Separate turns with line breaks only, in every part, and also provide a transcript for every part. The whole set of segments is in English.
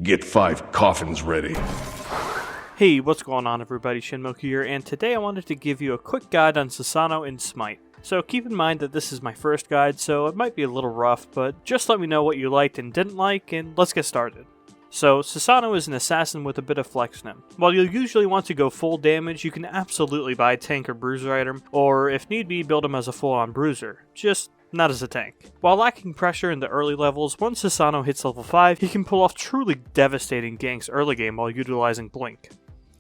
Get 5 coffins ready.
Hey, what's going on everybody, Shinmoku here, and today I wanted to give you a quick guide on Susano in SMITE. So keep in mind that this is my first guide, so it might be a little rough, but just let me know what you liked and didn't like, and let's get started. So, Susano is an assassin with a bit of flex in him. While you'll usually want to go full damage, you can absolutely buy a tank or bruiser item, or if need be, build him as a full-on bruiser. Just not as a tank. While lacking pressure in the early levels, once Susano hits level 5, he can pull off truly devastating ganks early game while utilizing Blink.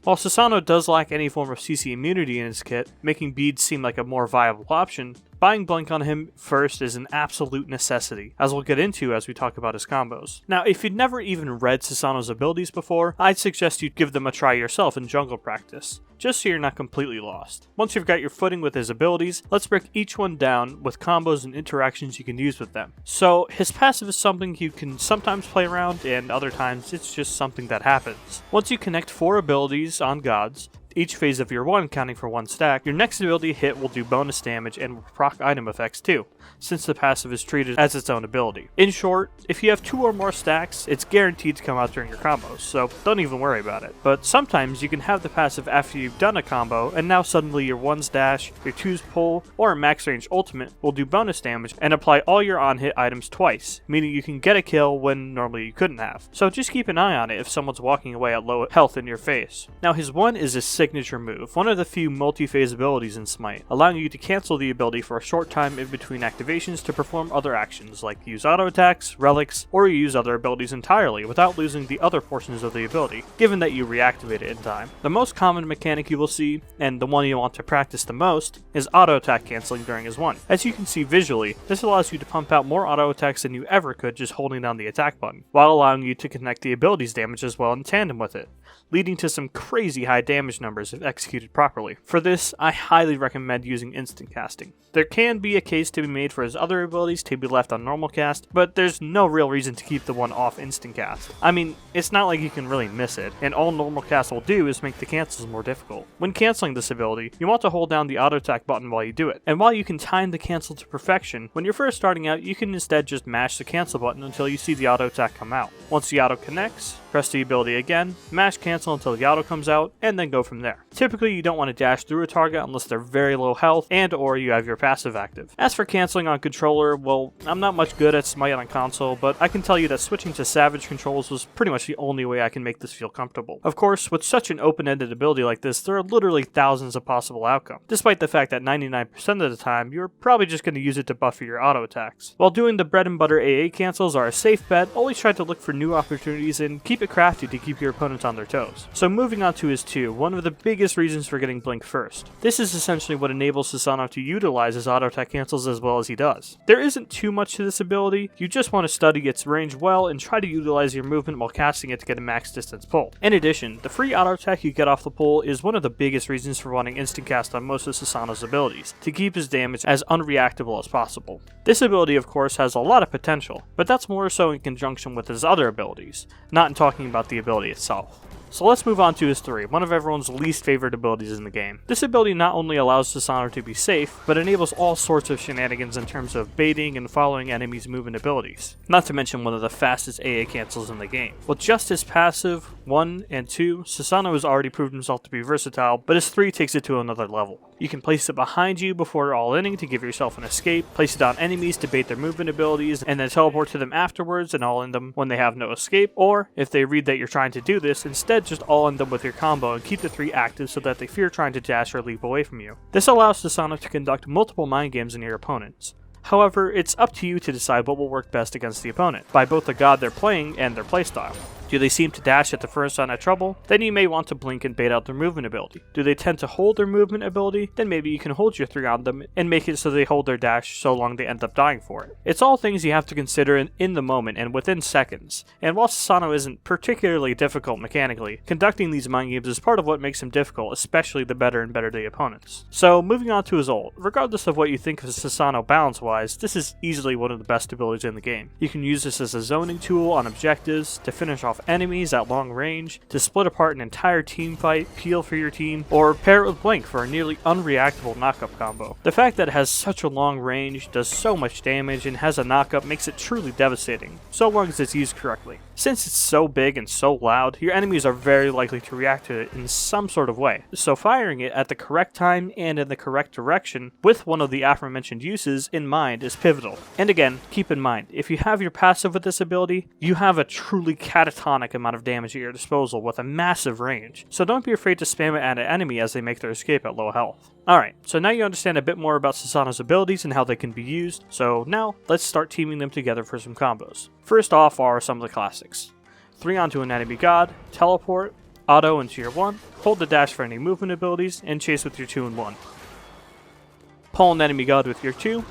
While Susano does lack any form of CC immunity in his kit, making beads seem like a more viable option, buying Blink on him first is an absolute necessity, as we'll get into as we talk about his combos. Now, if you'd never even read Susano's abilities before, I'd suggest you give them a try yourself in jungle practice, just so you're not completely lost. Once you've got your footing with his abilities, let's break each one down with combos and interactions you can use with them. So, his passive is something you can sometimes play around, and other times it's just something that happens. Once you connect 4 abilities on gods, each phase of your 1 counting for 1 stack, your next ability hit will do bonus damage and will proc item effects too, since the passive is treated as its own ability. In short, if you have 2 or more stacks, it's guaranteed to come out during your combos, so don't even worry about it. But sometimes you can have the passive after you've done a combo, and now suddenly your 1's dash, your 2's pull, or a max range ultimate will do bonus damage and apply all your on-hit items twice, meaning you can get a kill when normally you couldn't have. So just keep an eye on it if someone's walking away at low health in your face. Now his 1 is a signature move, one of the few multi-phase abilities in SMITE, allowing you to cancel the ability for a short time in between activations to perform other actions, like use auto attacks, relics, or use other abilities entirely without losing the other portions of the ability, given that you reactivate it in time. The most common mechanic you will see, and the one you want to practice the most, is auto attack canceling during his 1. As you can see visually, this allows you to pump out more auto attacks than you ever could just holding down the attack button, while allowing you to connect the ability's damage as well in tandem with it, leading to some crazy high damage numbers if executed properly. For this, I highly recommend using instant casting. There can be a case to be made for his other abilities to be left on normal cast, but there's no real reason to keep the 1 off instant cast. I mean, it's not like you can really miss it, and all normal cast will do is make the cancels more difficult. When canceling this ability, you want to hold down the auto attack button while you do it, and while you can time the cancel to perfection, when you're first starting out, you can instead just mash the cancel button until you see the auto attack come out. Once the auto connects, press the ability again, mash cancel until the auto comes out, and then go from there. Typically, you don't want to dash through a target unless they're very low health and or you have your passive active. As for canceling on controller, well, I'm not much good at SMITE on console, but I can tell you that switching to Savage controls was pretty much the only way I can make this feel comfortable. Of course, with such an open-ended ability like this, there are literally thousands of possible outcomes, despite the fact that 99% of the time, you're probably just going to use it to buffer your auto attacks. While doing the bread and butter AA cancels are a safe bet, always try to look for new opportunities and keep it crafty to keep your opponents on their toes. So moving on to his 2, one of the biggest reasons for getting Blink first. This is essentially what enables Susano to utilize his auto attack cancels as well as he does. There isn't too much to this ability, you just want to study its range well and try to utilize your movement while casting it to get a max distance pull. In addition, the free auto attack you get off the pull is one of the biggest reasons for wanting instant cast on most of Susano's abilities, to keep his damage as unreactable as possible. This ability of course has a lot of potential, but that's more so in conjunction with his other abilities, not in talking about the ability itself. So let's move on to his 3, one of everyone's least favorite abilities in the game. This ability not only allows Susano to be safe, but enables all sorts of shenanigans in terms of baiting and following enemies' movement abilities. Not to mention one of the fastest AA cancels in the game. With just his passive 1 and 2, Susano has already proved himself to be versatile, but his 3 takes it to another level. You can place it behind you before all-inning to give yourself an escape, place it on enemies to bait their movement abilities, and then teleport to them afterwards and all-in them when they have no escape, or, if they read that you're trying to do this, instead just all-in them with your combo and keep the 3 active so that they fear trying to dash or leap away from you. This allows Susano to conduct multiple mind games in your opponents. However, it's up to you to decide what will work best against the opponent, by both the god they're playing and their playstyle. Do they seem to dash at the first sign of trouble? Then you may want to blink and bait out their movement ability. Do they tend to hold their movement ability? Then maybe you can hold your 3 on them and make it so they hold their dash so long they end up dying for it. It's all things you have to consider in the moment and within seconds. And while Susano isn't particularly difficult mechanically, conducting these mind games is part of what makes him difficult, especially the better and better the opponents. So moving on to his ult. Regardless of what you think of Susano balance-wise, this is easily one of the best abilities in the game. You can use this as a zoning tool on objectives, to finish off enemies at long range, to split apart an entire team fight, peel for your team, or pair it with Blink for a nearly unreactable knockup combo. The fact that it has such a long range, does so much damage, and has a knockup makes it truly devastating, so long as it's used correctly. Since it's so big and so loud, your enemies are very likely to react to it in some sort of way, so firing it at the correct time and in the correct direction with one of the aforementioned uses in mind is pivotal. And again, keep in mind, if you have your passive with this ability, you have a truly catatonic amount of damage at your disposal with a massive range, so don't be afraid to spam it at an enemy as they make their escape at low health. Alright, so now you understand a bit more about Susano's abilities and how they can be used, so now let's start teaming them together for some combos. First off are some of the classics. 3 onto an enemy god, teleport, auto into your 1, hold the dash for any movement abilities, and chase with your 2 and 1. Pull an enemy god with your 2,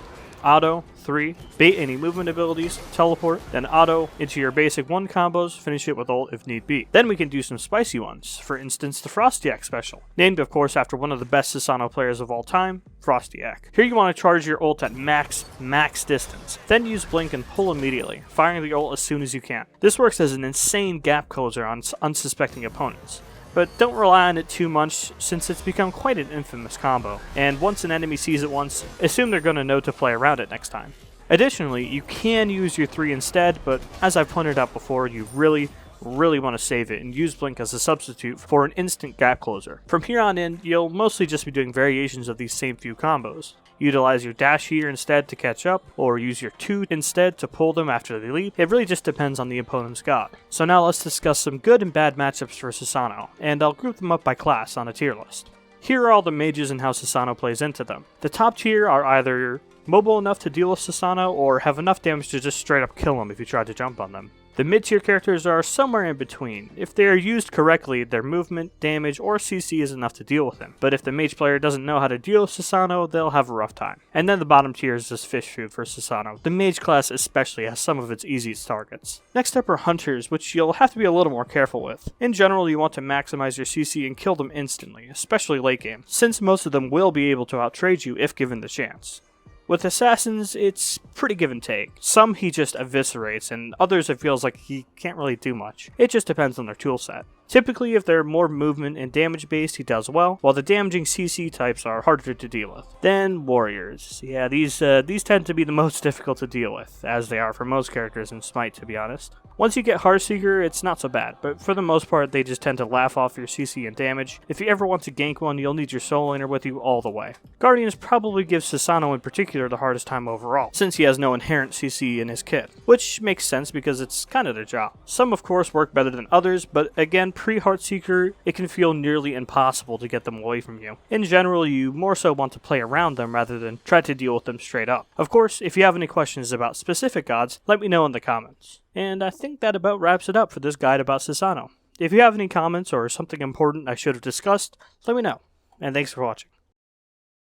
auto, 3, bait any movement abilities, teleport, then auto into your basic 1 combos, finish it with ult if need be. Then we can do some spicy ones, for instance the Frostyak special, named of course after one of the best Susano players of all time, Frostyak. Here you want to charge your ult at max distance, then use Blink and pull immediately, firing the ult as soon as you can. This works as an insane gap closer on unsuspecting opponents. But don't rely on it too much since it's become quite an infamous combo, and once an enemy sees it once, assume they're going to know to play around it next time. Additionally, you can use your 3 instead, but as I've pointed out before, you really want to save it and use Blink as a substitute for an instant gap closer. From here on in, you'll mostly just be doing variations of these same few combos. Utilize your dash here instead to catch up, or use your 2 instead to pull them after they leap. It really just depends on the opponent's god. So now let's discuss some good and bad matchups for Susano, and I'll group them up by class on a tier list. Here are all the mages and how Susano plays into them. The top tier are either mobile enough to deal with Susano, or have enough damage to just straight up kill them if you try to jump on them. The mid-tier characters are somewhere in between. If they are used correctly, their movement, damage, or CC is enough to deal with them. But if the mage player doesn't know how to deal with Susano, they'll have a rough time. And then the bottom tier is just fish food for Susano. The mage class especially has some of its easiest targets. Next up are hunters, which you'll have to be a little more careful with. In general, you want to maximize your CC and kill them instantly, especially late game, since most of them will be able to outtrade you if given the chance. With assassins, it's pretty give and take. Some he just eviscerates, and others it feels like he can't really do much. It just depends on their toolset. Typically, if they're more movement and damage based, he does well, while the damaging CC types are harder to deal with. Then warriors. Yeah, these tend to be the most difficult to deal with, as they are for most characters in SMITE, to be honest. Once you get Heartseeker, it's not so bad, but for the most part, they just tend to laugh off your CC and damage. If you ever want to gank one, you'll need your soul laner with you all the way. Guardians probably give Susano in particular the hardest time overall, since he has no inherent CC in his kit, which makes sense because it's kind of their job. Some of course work better than others, but again, pre-Heartseeker, it can feel nearly impossible to get them away from you. In general, you more so want to play around them rather than try to deal with them straight up. Of course, if you have any questions about specific gods, let me know in the comments. And I think that about wraps it up for this guide about Susano. If you have any comments or something important I should have discussed, let me know. And thanks for watching.